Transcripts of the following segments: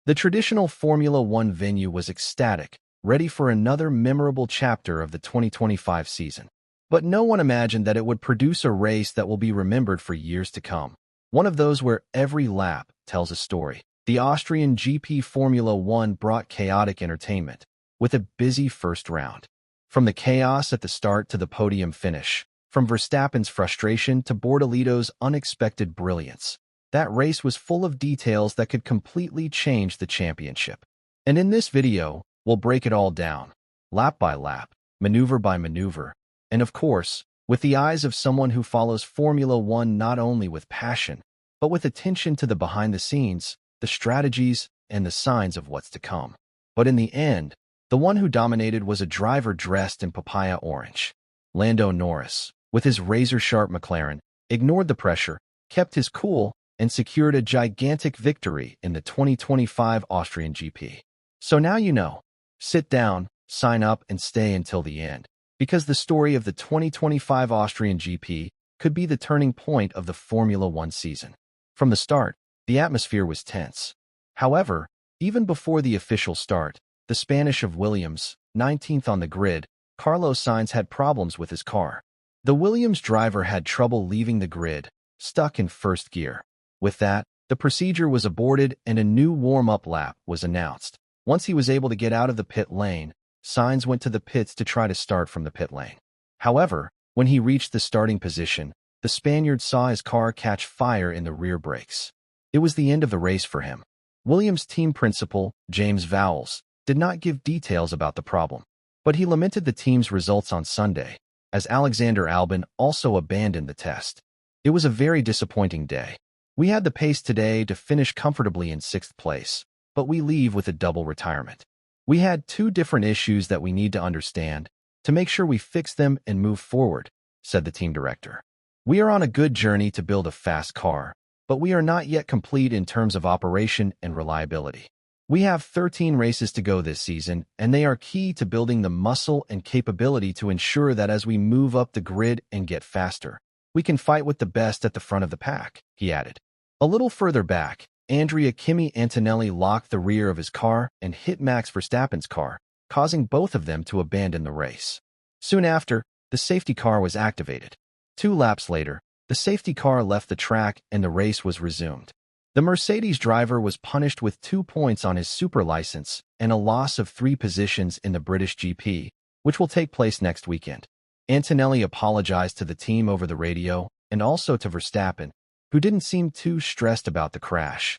The traditional Formula One venue was ecstatic, ready for another memorable chapter of the 2025 season. But no one imagined that it would produce a race that will be remembered for years to come. One of those where every lap tells a story. The Austrian GP Formula One brought chaotic entertainment, with a busy first round. From the chaos at the start to the podium finish, from Verstappen's frustration to Bortoleto's unexpected brilliance, that race was full of details that could completely change the championship. And in this video, we'll break it all down, lap by lap, maneuver by maneuver, and of course, with the eyes of someone who follows Formula One not only with passion, but with attention to the behind-the-scenes, the strategies, and the signs of what's to come. But in the end, the one who dominated was a driver dressed in papaya orange. Lando Norris, with his razor-sharp McLaren, ignored the pressure, kept his cool, and secured a gigantic victory in the 2025 Austrian GP. So now you know. Sit down, sign up, and stay until the end, because the story of the 2025 Austrian GP could be the turning point of the Formula One season. From the start, the atmosphere was tense. However, even before the official start, the Spanish of Williams, 19th on the grid, Carlos Sainz had problems with his car. The Williams driver had trouble leaving the grid, stuck in first gear. With that, the procedure was aborted and a new warm-up lap was announced. Once he was able to get out of the pit lane, Sainz went to the pits to try to start from the pit lane. However, when he reached the starting position, the Spaniard saw his car catch fire in the rear brakes. It was the end of the race for him. Williams' team principal, James Vowles, did not give details about the problem, but he lamented the team's results on Sunday, as Alexander Albon also abandoned the test. It was a very disappointing day. We had the pace today to finish comfortably in 6th place, but we leave with a double retirement. We had two different issues that we need to understand to make sure we fix them and move forward, said the team director. We are on a good journey to build a fast car, but we are not yet complete in terms of operation and reliability. We have 13 races to go this season, and they are key to building the muscle and capability to ensure that as we move up the grid and get faster, we can fight with the best at the front of the pack, he added. A little further back, Andrea Kimi Antonelli locked the rear of his car and hit Max Verstappen's car, causing both of them to abandon the race. Soon after, the safety car was activated. 2 laps later, the safety car left the track and the race was resumed. The Mercedes driver was punished with 2 points on his super license and a loss of 3 positions in the British GP, which will take place next weekend. Antonelli apologized to the team over the radio and also to Verstappen, who didn't seem too stressed about the crash.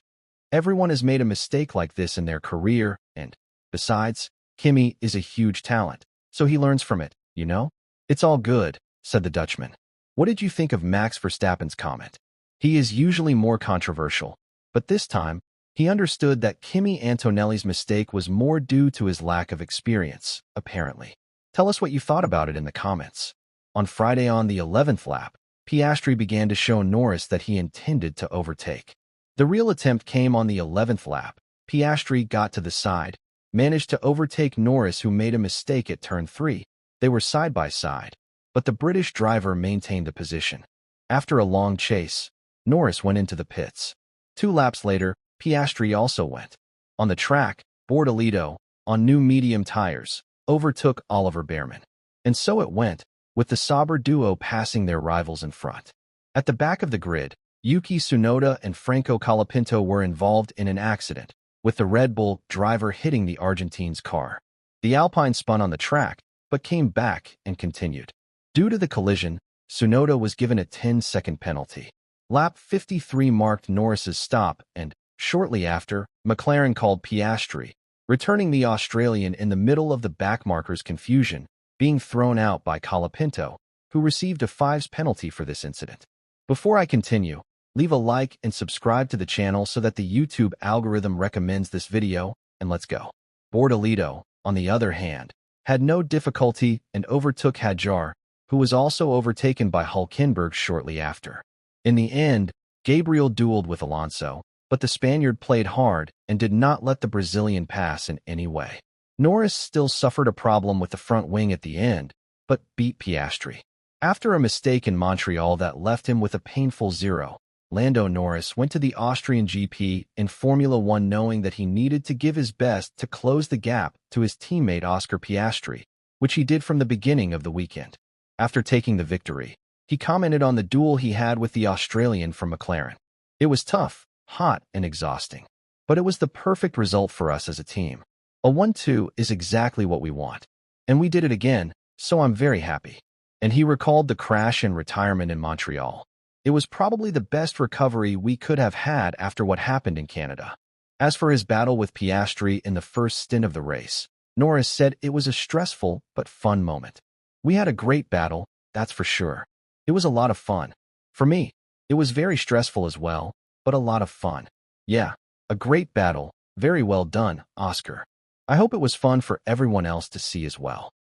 Everyone has made a mistake like this in their career, and, besides, Kimi is a huge talent, so he learns from it, you know? It's all good, said the Dutchman. What did you think of Max Verstappen's comment? He is usually more controversial, but this time, he understood that Kimi Antonelli's mistake was more due to his lack of experience, apparently. Tell us what you thought about it in the comments. On Friday on the 11th lap, Piastri began to show Norris that he intended to overtake. The real attempt came on the 11th lap. Piastri got to the side, managed to overtake Norris, who made a mistake at turn 3. They were side by side, but the British driver maintained the position. After a long chase, Norris went into the pits. 2 laps later, Piastri also went. On the track, Bortoleto, on new medium tires, overtook Oliver Bearman. And so it went, with the Sauber duo passing their rivals in front. At the back of the grid, Yuki Tsunoda and Franco Colapinto were involved in an accident, with the Red Bull driver hitting the Argentine's car. The Alpine spun on the track, but came back and continued. Due to the collision, Tsunoda was given a 10-second penalty. Lap 53 marked Norris's stop, and, shortly after, McLaren called Piastri, returning the Australian in the middle of the backmarker's confusion, being thrown out by Colapinto, who received a 5's penalty for this incident. Before I continue, leave a like and subscribe to the channel so that the YouTube algorithm recommends this video, and let's go. Bortoleto, on the other hand, had no difficulty and overtook Hadjar, who was also overtaken by Hülkenberg shortly after. In the end, Gabriel dueled with Alonso, but the Spaniard played hard and did not let the Brazilian pass in any way. Norris still suffered a problem with the front wing at the end, but beat Piastri. After a mistake in Montreal that left him with a painful 0, Lando Norris went to the Austrian GP in Formula One knowing that he needed to give his best to close the gap to his teammate Oscar Piastri, which he did from the beginning of the weekend. After taking the victory, he commented on the duel he had with the Australian from McLaren. It was tough, hot, and exhausting, but it was the perfect result for us as a team. A 1-2 is exactly what we want. And we did it again, so I'm very happy. And he recalled the crash and retirement in Montreal. It was probably the best recovery we could have had after what happened in Canada. As for his battle with Piastri in the first stint of the race, Norris said it was a stressful but fun moment. We had a great battle, that's for sure. It was a lot of fun. For me, it was very stressful as well, but a lot of fun. Yeah, a great battle. Very well done, Oscar. I hope it was fun for everyone else to see as well.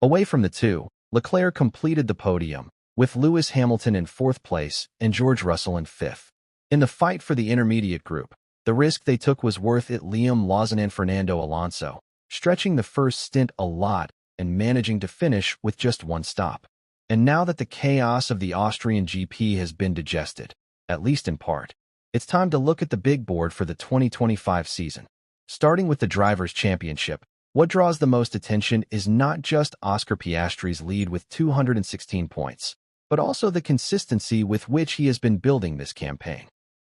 Away from the two, Leclerc completed the podium, with Lewis Hamilton in 4th place and George Russell in 5th. In the fight for the intermediate group, the risk they took was worth it. Liam Lawson and Fernando Alonso, stretching the first stint a lot and managing to finish with just one stop. And now that the chaos of the Austrian GP has been digested, at least in part, it's time to look at the big board for the 2025 season. Starting with the Drivers' Championship, what draws the most attention is not just Oscar Piastri's lead with 216 points, but also the consistency with which he has been building this campaign.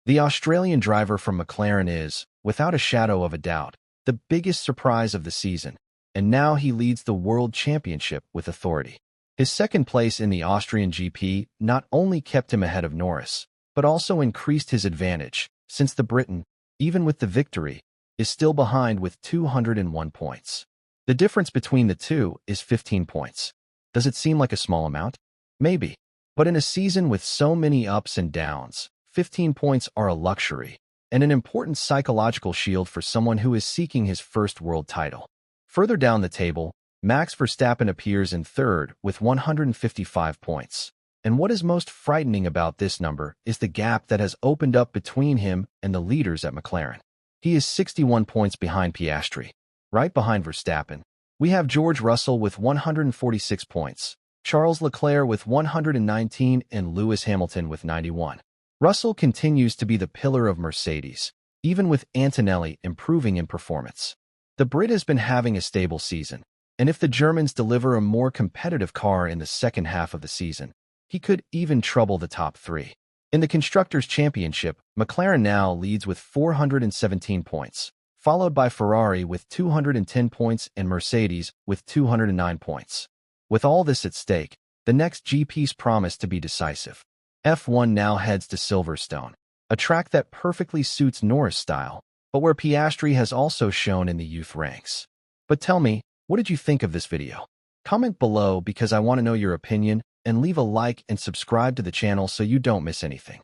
The Australian driver from McLaren is, without a shadow of a doubt, the biggest surprise of the season, and now he leads the World Championship with authority. His second place in the Austrian GP not only kept him ahead of Norris, but also increased his advantage, since the Briton, even with the victory, is still behind with 201 points. The difference between the two is 15 points. Does it seem like a small amount? Maybe. But in a season with so many ups and downs, 15 points are a luxury and an important psychological shield for someone who is seeking his first world title. Further down the table, Max Verstappen appears in 3rd with 155 points. And what is most frightening about this number is the gap that has opened up between him and the leaders at McLaren. He is 61 points behind Piastri. Right behind Verstappen, we have George Russell with 146 points, Charles Leclerc with 119, and Lewis Hamilton with 91. Russell continues to be the pillar of Mercedes, even with Antonelli improving in performance. The Brit has been having a stable season, and if the Germans deliver a more competitive car in the second half of the season, he could even trouble the top 3. In the Constructors' Championship, McLaren now leads with 417 points, followed by Ferrari with 210 points and Mercedes with 209 points. With all this at stake, the next GPs promise to be decisive. F1 now heads to Silverstone, a track that perfectly suits Norris' style, but where Piastri has also shown in the youth ranks. But tell me, what did you think of this video? Comment below because I want to know your opinion, and leave a like and subscribe to the channel so you don't miss anything.